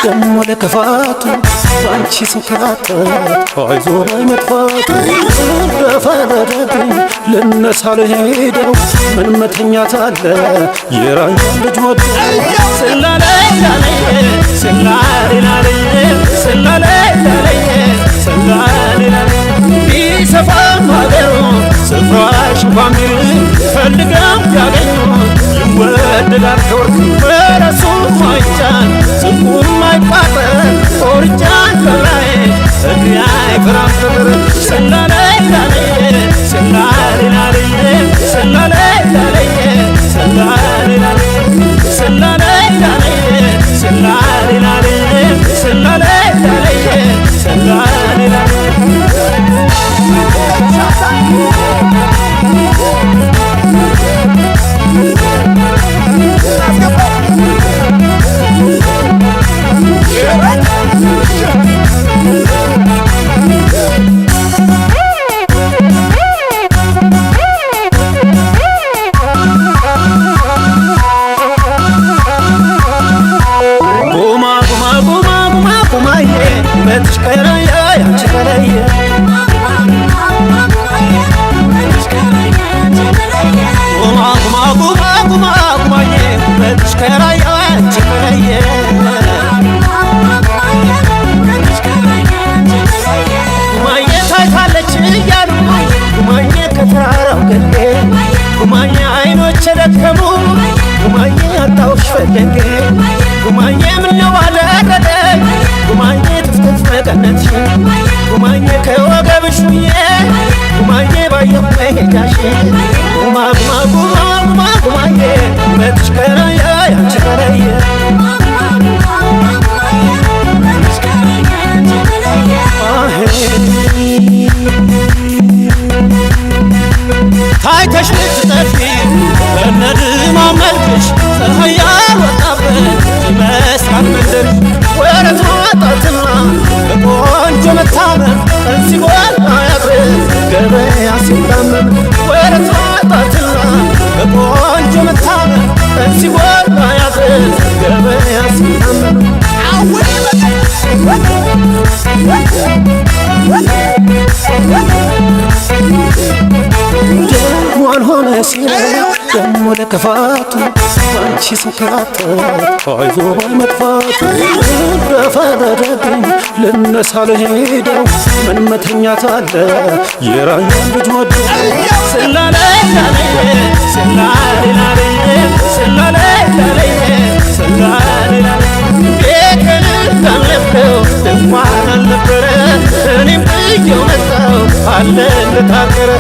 ደሞ ለከፋቱ አንቺ ሰካተ አይዞህ መጥፋቱ ደፈረደብኝ ልነሳ ልሄደው ምን መተኛት አለ የራያ ልጅ ወደ ስላሌላሌ ስላሌላሌ ስላሌላሌ ስላሌላሌ ቢሰፋም ሀገሩ ስፍራሽ ባሚል ፈልገው ያገኙ ይወደዳል ከወርቅ በረሱ ማይጫን ስሙም አይቋጠር ቆርጫን ከላይ እግሬ አይፈራም ፍቅር ስላሌላሌ ስላሌላሌ ስላሌላሌ ስላሌላሌ ስላሌላሌ ስላሌላሌ ስላሌላሌ ስላሌላሌ ደሞ ለከፋቱ አንቺ አንቺ ስንከራተት አይዞ ባይመጥፋት በፈረደብኝ ልነሳ ልሄደው ምን መተኛት አለ የራያን ልጅ ወዶ ስላለይ ላለይ ስላለይ ላለይ ስላለይ ላለይ ስላለይ ላለይ ቤቴን እንዳለፈው እንኳን አልነበረ እኔም ብየው መጣው አለ እንደታገረ